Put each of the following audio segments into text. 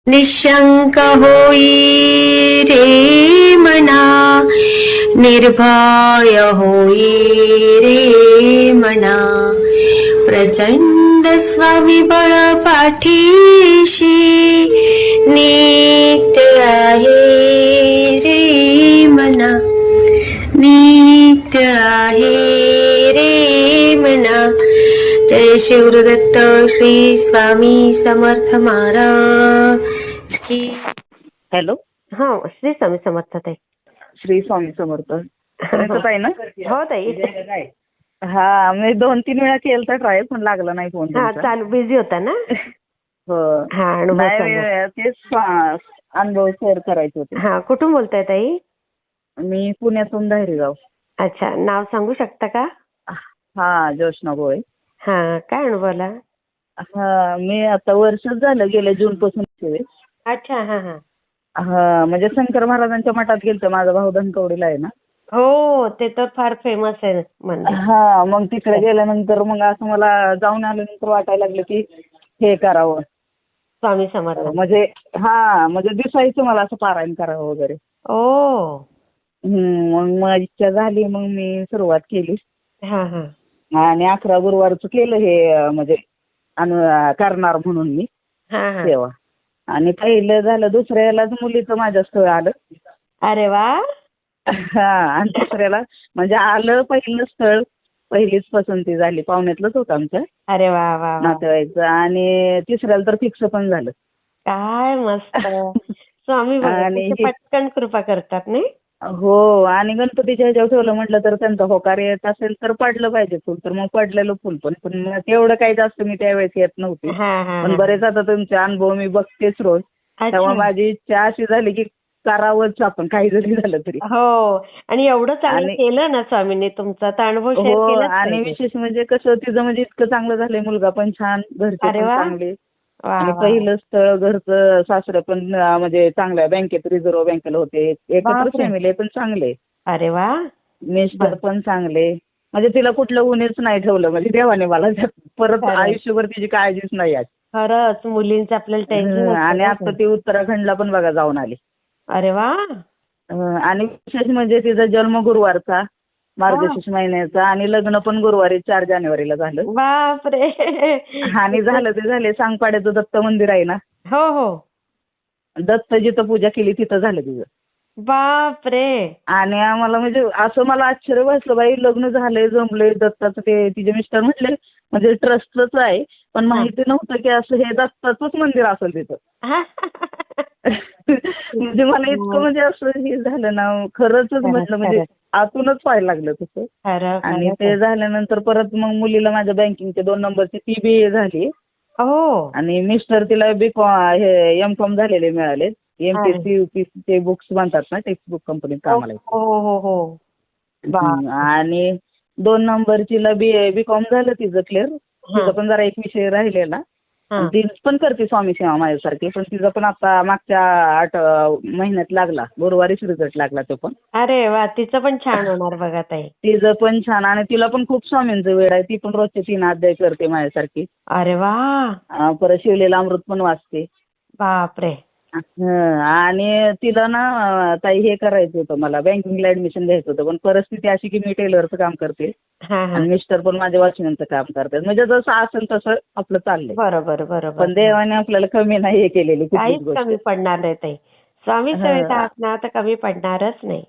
निशंक होई रे मना, निर्भय होई रे मना, प्रचंड स्वविबळ पाठीशी नित्य आहे रे मना, नित्य आहे रे मना. जय शिवदत्त श्री स्वामी समर्थ महाराज की. हॅलो, हा, श्री स्वामी समर्थ ताई. श्री स्वामी समर्थ. ताई ना? हो ताई. हा, मी 2-3 वेळा केलता ट्राय, पण लागला नाही फोन हा, तुमचा. चालू बिझी होता ना. हो. हा, अनुभव सांगा. नाही, तेच अनुभव शेअर करायचे होते. हा, कुठून बोलताय ताई? मी पुण्यातून धायरीगाव. अच्छा, नाव सांगू शकता का? हा, जोशना गोळे. हा, काय अनुभवला? हा, मी आता वर्षच झालं, गेल्या जून पासून. अच्छा, हा हा. हा, म्हणजे शंकर महाराजांच्या मठात गेलतो. माझा भाऊ धनकवडीला आहे ना. हो, ते तर फार फेमस आहे मंदिर. हा, मग तिकडे गेल्यानंतर मग असं मला जाऊन आल्यानंतर वाटायला लागलं की हे करावं. स्वामी समर्थ. म्हणजे हा, म्हणजे दिसायचं मला असं पारायण करावं वगैरे. ओ. मग माझी इच्छा झाली, मग मी सुरुवात केली. हा हा. आणि 11 गुरुवारचं केलं हे, म्हणजे करणार म्हणून मी हा हा. सेवा. आणि पहिलं झालं, दुसऱ्यालाच मुलीचं माझ्या स्थळ आलं. अरे वा. हा, आणि दुसऱ्याला म्हणजे आलं पहिलं स्थळ, पहिलीच पसंती झाली. पाहुण्यातलंच होतं आमच्या अरे वा वा वा. नातेवाईकचं. आणि तिसऱ्याला तर फिक्स पण झालं. काय मस्त. स्वामी बघा आणि किती पटकन कृपा करतात नाही. हो, आणि गणपतीच्या ह्याच्यावर ठेवलं म्हटलं तर त्यांचा होकार येत असेल तर पडलं पाहिजे फुल, तर मग पडलेलं फुल. पण तेवढं काही जास्त मी त्यावेळेस येत नव्हती. हा हा. पण बरेच आता तुमचे अनुभव मी बघतेच रोज. तेव्हा माझी इच्छा अशी झाली की करावंच आपण, काही जरी झालं तरी. हो, आणि एवढं चांगलं केलं ना स्वामींनी तुमचा, तर अनुभव शेअर हो, केलाच आणि पाहिजे. विशेष म्हणजे कसं तिचं म्हणजे इतकं चांगलं झालंय, मुलगा पण छान, घरचे अरे पण वा. चांगले. वा आणि वा. पहिलं स्थळ घरचं, सासरं पण म्हणजे चांगल्या बँकेत, रिझर्व्ह बँकेला होते. एकत्र बापरे. फॅमिली पण चांगले. अरे वा. मिस्टर पण चांगले. म्हणजे तिला कुठलं उणीच नाही ठेवलं, म्हणजे देवाने मला परत खरंय. आयुष्यभर तिची काळजीच नाही आज. खरंच मुलींचं आपल्याला टेन्शन आणि आता असतं. ती उत्तराखंडला पण बघा जाऊन आली. अरे वा. आणि विशेष म्हणजे तिचा जन्म गुरुवारचा, मार्गशीर्ष महिन्याचा, आणि लग्न पण गुरुवारी 4 जानेवारीला झालं. बापरे. आणि झालं ते झाले. सांगपाड्याचं दत्त मंदिर आहे ना, हो हो. दत्त जिथं पूजा केली तिथं झालं तिचं. बापरे. आणि आम्हाला म्हणजे असं मला आश्चर्य बसलं, बाई लग्न झालंय, जमलंय, दत्ताचं. ते तिचे मिस्टर म्हटले म्हणजे ट्रस्टच आहे, पण माहिती नव्हतं की असं हे दत्ताचंच मंदिर असेल तिथं. म्हणजे मला इतकं म्हणजे असं हे झालं ना, खरंच म्हटलं, म्हणजे आतूनच व्हायला लागलं तसं. आणि ते झाल्यानंतर परत मग मुलीला माझ्या बँकिंगचे 2 नंबरची TBA झाली. हो. आणि मिस्टर तिला M.Com झालेले मिळाले. MPSC UPSC चे बुक्स बनतात ना, टेक्स्ट बुक कंपनीत कामाला. हो हो हो. आणि 2 नंबरची B.Com झालं तिचं क्लिअर. तिचं पण जरा एक विषय राहिलेला. ती पण करते स्वामी सेवा माझ्यासारखी, पण तिचा पण आता मागच्या 8 महिन्यात लागला, गुरुवारीच रिझल्ट लागला तो पण. अरे वा, तिचं पण छान होणार बघा ताई. तिचं पण छान, आणि तिला पण खूप स्वामींचं वेळ आहे. ती पण रोजचे 3 अध्याय करते माझ्यासारखी. अरे वा. परत शिवलेलं अमृत पण वाचते. बापरे. आणि तिला ना ताई हे करायचं होतं, मला बँकिंगला ऍडमिशन घ्यायचं होतं, पण परिस्थिती अशी की मी टेलरचं काम करते आणि मिस्टर पण माझ्या वॉचमॅनचं काम करतात. म्हणजे जसं असेल तसं आपलं चाललंय. बरोबर बरोबर. पण देवाने आपल्याला कमी नाही हे केलेली काहीच कमी पडणार नाही ताई. स्वामी सेवेत आहात ना, तर कमी पडणारच नाही.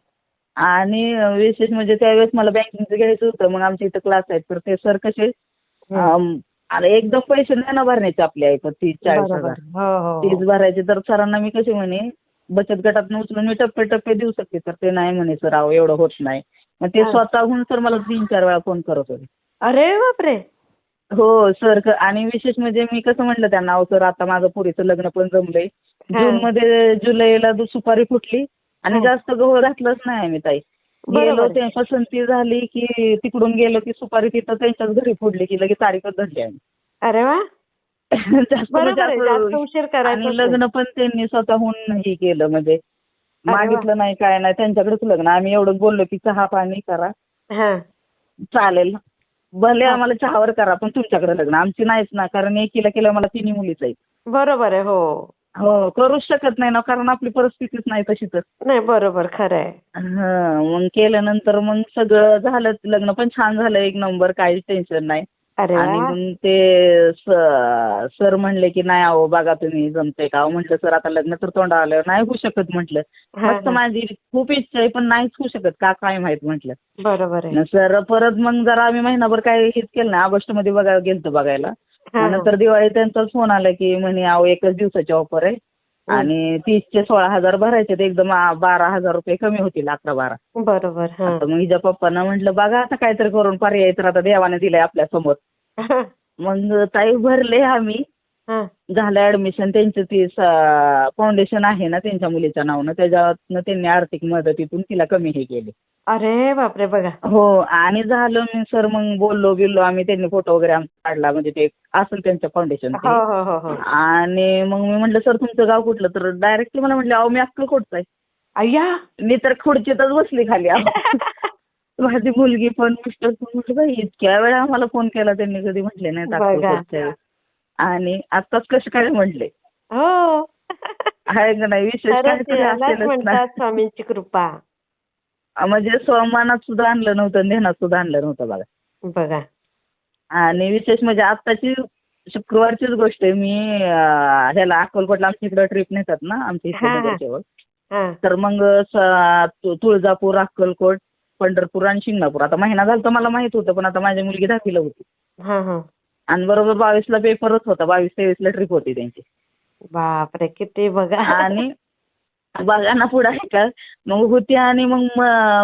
आणि विशेष म्हणजे त्यावेळेस मला बँकिंगचं घ्यायचं होतं. मग आमच्या इथं क्लास आहेत, तर ते सर कसे आणि एकदम पैसे नाही ना भरण्याचे आपल्या इथं 30-40 हजार. फीस भरायचे, तर सरांना मी कसे म्हणे बचत गटात उचलून मी टप्प्याटप्प्यात देऊ शकते, तर ते नाही म्हणे सर, अहो एवढं होत नाही. मग ते स्वतःहून सर मला 3-4 वेळा फोन करत होते. अरे बापरे. हो सर. आणि विशेष म्हणजे मी कसं म्हटलं त्यांना, अहो सर आता माझं पुरीचं लग्न पण जमलंय. जूनमध्ये जुलैला सुपारी फुटली आणि जास्त गहू घातलंच नाही मी ताई. गेलो, ते पसंती झाली की तिकडून गेलो की सुपारी तिथं त्यांच्याच घरी फोडली की लगेच तारीखच धरली आम्ही. अरे वा. जास्त उशीर करायचा. आणि लग्न पण त्यांनी स्वतःहून हे केलं, म्हणजे मागितलं नाही काय नाही, त्यांच्याकडेच लग्न. आम्ही एवढंच बोललो की चहा पाणी करा, चालेल, भले आम्हाला चहावर करा, पण तुमच्याकडे लग्न. आमची नाहीच ना, कारण एकीला केलं मला 3 मुलीच आहेत. बरोबर आहे. हो. हो, करूच शकत नाही ना, कारण आपली परिस्थितीच नाही तशी तर. नाही बरोबर खरंय. मग केल्यानंतर मग सगळं झालं, लग्न पण छान झालं, एक नंबर, काहीच टेन्शन नाही. अरे आणि वा. मग ते सर म्हणले की नाही अहो बघा तुम्ही जमते का? अहो म्हटलं सर आता लग्न तर तोंडावर आल्यावर नाही होऊ शकत म्हटलं. हा मस्त हा. माझी खूप इच्छा आहे पण नाहीच होऊ शकत का काय माहित म्हटलं. बरोबर आहे. सर परत मग जरा आम्ही महिनाभर काय हेच केलं नाही, ऑगस्ट मध्ये गेलतो बघायला. हा मग हा. नंतर दिवाळी त्यांचाच फोन आला की म्हणे अहो एकच दिवसाची ऑफर आहे हं. आणि 30चे 16,000 भरायचे, ते एकदम 12,000 रुपये कमी होतील, 11-12. बरोबर. हा. आता मग हिच्या पप्पांना म्हटलं बघा आता काहीतरी करून, पर्याय तर आता देवाने दिलाय आपल्या समोर. मग ताई भरले आम्ही. हा. झालं ऍडमिशन. त्यांचं ती फाउंडेशन आहे ना त्यांच्या मुलीच्या नावानं, त्याच्यातनं त्यांनी आर्थिक मदतीतून तिला कमी हे केले. अरे बापरे बघा. हो, आणि झालं मी सर मग बोललो बिल्लो आम्ही, त्यांनी फोटो वगैरे आमचा काढला, म्हणजे ते असेल त्यांचं फाउंडेशन हो ते. हो हो हो. आणि मग मी म्हटलं सर तुमचं गाव कुठलं? तर डायरेक्टली मला म्हटलं अहो मी अक्कलकोटचा आहे. अय्या. मी तर खुर्चीतच बसली खाली अहो. माझी मुलगी पण, मिस्टर पण. म्हटलं बाई इतक्या वेळा आम्हाला फोन केला त्यांनी, कधी म्हटले नाहीत बघा. अक्कलकोटचे. आणि आत्ताच कसं काय म्हणले. हो. आहे का नाही, विशेष खरंच काहीतरी यालाच असेलच ना. म्हणतात स्वामींची कृपा. म्हणजे स्वमानात सुद्धा आणलं नव्हतं, ध्यानात सुद्धा आणलं नव्हतं बघा. बघा. आणि विशेष म्हणजे आत्ताची शुक्रवारचीच गोष्ट आहे. मी ह्याला अक्कलकोटला आमच्या इकडं ट्रिप नेतात ना आमच्या इथे हा हा नगरसेवक. हा. तर मग तुळजापूर, अक्कलकोट, पंढरपूर आणि शिंगणापूर. आता महिना झाला तर मला माहित होतं, पण आता माझी मुलगी 10वीला होती. हा हा. आणि बरोबर 22ला पेपरच होता, 22-23ला ट्रिप होती त्यांची. बापरे किती बघा. आणि बघा ना पुढं आहे का. मग होती आणि मग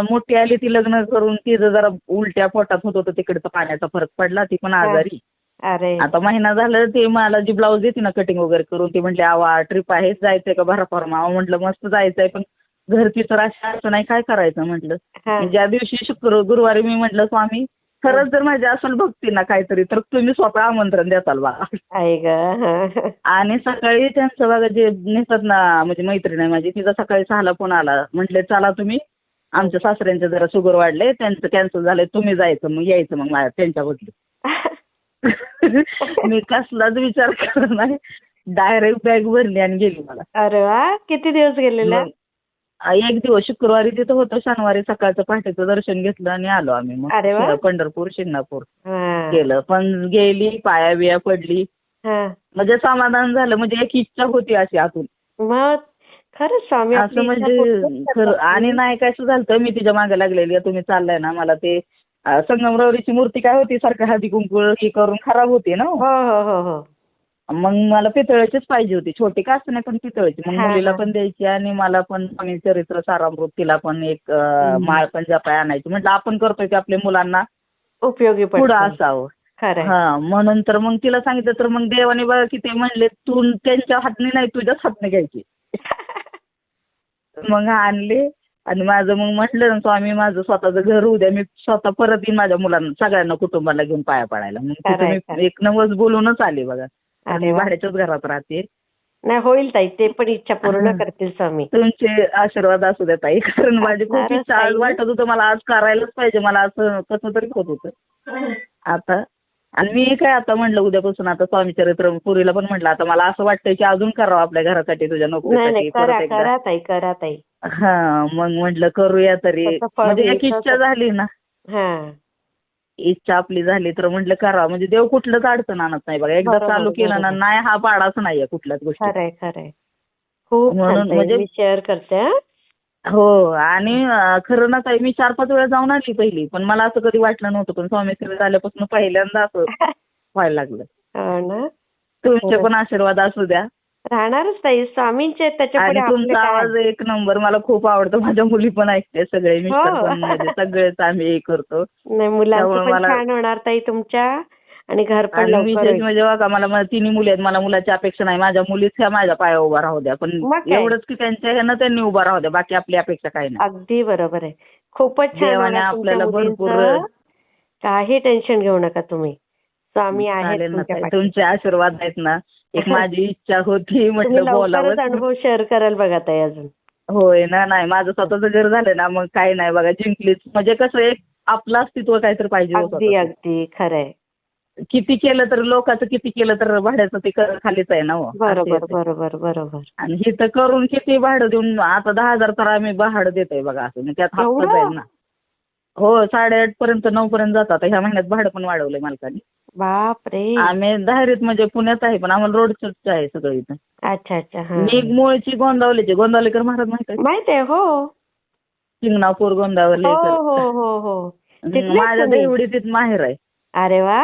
मोठी आली ती लग्न करून, तिचं जरा उलट्या पोटात होत होतं, तिकडचा पाण्याचा फरक पडला, ती पण हा. आजारी. अरे. आता महिना झालं, ते मला जी ब्लाऊज देते ना कटिंग वगैरे करून, ती म्हटली आवा ट्रिप आहे, जायचंय का भरा फॉर्मा? म्हटलं मस्त जायचंय, पण घरची तर अशी नाही, काय करायचं म्हटलं. हा. ज्या दिवशी गुरुवारी मी म्हटलं स्वामी खरंच जर माझी असेल भक्ती ना काहीतरी, तर तुम्ही स्वतः आमंत्रण देताल बघा. आहे ग. आणि सकाळी त्यांचं बघा जे नेतात ना, म्हणजे मैत्रीण आहे माझी, तिचा सकाळी 6ला फोन आला. म्हटले चला तुम्ही, आमच्या सासऱ्यांचे जरा शुगर वाढले, त्यांचं कॅन्सल झालंय, तुम्ही जायचं मग यायचं मग त्यांच्या बदली. मी कसलाच विचार करत नाही, डायरेक्ट बॅग भरली आणि गेली मला. अरे वा. किती दिवस गेलेला? एक दिवस शुक्रवारी तिथं होतं, शनिवारी सकाळचं पहाटेचं दर्शन घेतलं आणि आलो आम्ही. अरे वा. मग पंढरपूर, शिंगणापूर हा. केलं. पण गेली, पाया बिया पडली, हा. म्हणजे समाधान झालं. म्हणजे एक इच्छा होती अशी आतून. मग खरंच स्वामी असं आपली इच्छा म्हणजे पूर्णच खरं. करतात. आणि नाही काय झालं, मी तिच्या मागे लागलेली, तुम्ही चाललाय ना, मला ते संगमरवरीची मूर्ती काय होती सारखं हळदी कुंकू ही करून खराब होती ना. हो हो हो हो. मग मला पितळेचीच पाहिजे होती, छोटी का असं नाही पण पितळेची. मग हा, मुलीला हा. पण द्यायची आणि मला पण स्वामी चरित्र सारामृत, तिला पण एक माळ पण जपाय आणायची. म्हटलं आपण करतोय की आपल्या मुलांना उपयोगी पुढं पडतं. असावं. खरंय. हा, म्हणून तर मग तिला सांगितलं, तर मग देवाने बघा की ते म्हणले तू त्यांच्या हातने नाही तुझ्याच हातने घ्यायची. मग आणले आणि माझं मग म्हटलं ना स्वामी माझं स्वतःचं घर होऊ द्या, मी स्वतः परत येईन माझ्या मुलांना सगळ्यांना कुटुंबाला घेऊन पाया पडायला. मग तिथं खरंय, मी खरंय. एक नवस बोलूनच आले बघा. अरे मी वा. भाड्याच्याच घरात राहते. नाही होईल ताई, ते पण इच्छा पूर्ण हा. करतील स्वामी. तुमचे आशीर्वाद असू द्या ताई, कारण माझी खूप असणारच इच्छा, आज ताई. वाटत होतं मला आज करायलाच पाहिजे, मला असं कसं तरी होत होतं आता. आणि मी काय आता म्हटलं उद्यापासून आता स्वामी चरित्र, पुरीला पण म्हटलं आता मला असं वाटतंय की अजून करावं आपल्या घरासाठी, तुझ्या नाही नाही, नोकरीसाठी करा परत एकदा. करा ताई, करा ताई. हा, मग म्हटलं करूया तरी, त्याचं फळ म्हणजे एक मिळतं. इच्छा झाली ना, हा. इच्छा आपली झाली तर म्हटलं करावं. म्हणजे देव कुठलंच अडचण आणत नाही बघा, एकदा बरोबर, चालू केलं ना, बरोबर. नाही हा पाडाच नाहीये कुठल्याच गोष्टी. खरंय खरंय. खूप छान म्हणून ताई, म्हणजे मी शेअर करते. हा. हो. आणि खरं ना ताई, मी 4-5 वेळा जाऊन आली पहिली, पण मला असं कधी वाटलं नव्हतं. पण स्वामी सेवेत आल्यापासून पहिल्यांदा असं व्हायला लागलं. हो ना. तुमचे खरंच. पण आशीर्वाद असू द्या. राहणारच ताई, स्वामींचे आहेत, त्याच्यापुढे आणि आपलं तुमचा काय. आवाज एक नंबर, मला खूप आवडतो. माझ्या मुली पण ऐकते, सगळे मिस्टर हो. पण, म्हणजे सगळेच आम्ही हे करतो. नाही, मुलांचं त्यामुळे पण मला, छान होणार ताई तुमच्या, आणि घर पण आणि लवकर विशेष होईल. म्हणजे बघा मला 3 मुली आहेत, मला मुलाची अपेक्षा नाही. माझ्या मुलीच ह्या माझ्या पाया उभा राहू द्या, पण मग काय. एवढंच की त्यांच्या ह्यानं त्यांनी उभा राहू द्या, बाकी आपली अपेक्षा काही नाही. अगदी बरोबर आहे. खूपच छान देवाने होणार तुमच्या आपल्याला भरपूर. मुलींचं. काही टेन्शन घेऊ नका तुम्ही, स्वामी आहेत चालेल ना तुमच्या ताई, पाठी. तुमचे आशीर्वाद आहेत ना. एक माझी इच्छा होती, तुम्ही म्हटलं लवकरच बोलावं. अनुभव शेअर कराल बघा ताई अजून. होय ना. नाही, माझं स्वतःचं घर झालं ना, मग काही नाही बघा, जिंकलीच. म्हणजे कसं एक आपलं अस्तित्व काहीतरी पाहिजे होतं अगदी स्वतःचं. अगदी खरंय. किती केलं तर लोकांचं किती केलं तर भाड्याचं ते खालीच आहे ना हो. बरोबर बरोबर बरोबर. आणि हे तर करून किती भाडं देऊन आता 10,000 तर आम्ही भाडं देतोय बघा असं म्हणजे त्यात हप्ता एवढं? जाईल ना. हो 8:30 पर्यंत 9 पर्यंत जातात. आता ह्या महिन्यात भाडं पण वाढवलंय मालकाने. बापरे. आम्ही धारीत म्हणजे पुण्यात आहे पण आम्हाला रोडच आहे सगळं इथं. अच्छा अच्छा. हा. मी मूळची गोंदावलीची गोंदावलीकर महाराज माहित आहे? माहित आहे हो. शिंगणापूर हो गोंदावलीकर. हो हो हो. तिथलेच माझ्या तुम्ही? देवडीत माहेर आहे. अरे वा.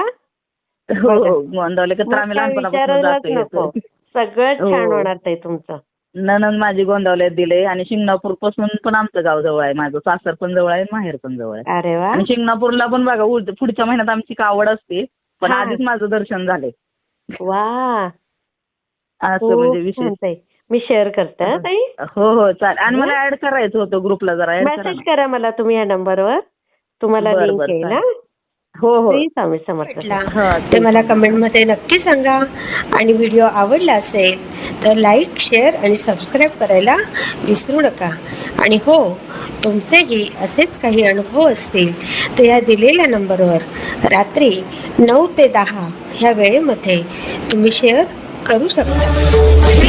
हो बघा. गोंदावलीकर तर मग आम्ही काय लहानपणापासून विचारायलाच जातोय नको. येतोय. सगळंच छान हो. होणार ताई तुमचं. नणंद माझी गोंदावल्यात दिले आणि शिंगणापूर पासून पण आमचं गाव जवळ आहे. माझं सासर पण जवळ आहे माहेर पण जवळ आहे. अरे वा. आणि शिंगणापूरला पण बघा पुढच्या महिन्यात आमची कावड असते पण हा. आधीच माझं दर्शन झालंय. वा. असं म्हणजे खूप छान विशेष. ताई. मी शेअर करते हा ताई. हो हो चालेल. आणि मला ऍड करायचं होतं ग्रुपला जरा ऍड करा मेसेज ना. करा मला तुम्ही या नंबरवर. तुम्हाला बरं लिंक बरं येईल चालेल. ना. हो हो श्री स्वामी समर्थ. हा ते मला कमेंटमध्ये नक्की सांगा. आणि व्हिडिओ आवडला असेल तर लाईक, शेअर आणि सबस्क्राईब करायला विसरू नका. आणि हो, तुमचेही असेच काही अनुभव असतील तर या दिलेल्या नंबरवर रात्री 9 ते 10 ह्या वेळेमध्ये तुम्ही शेअर करू शकता.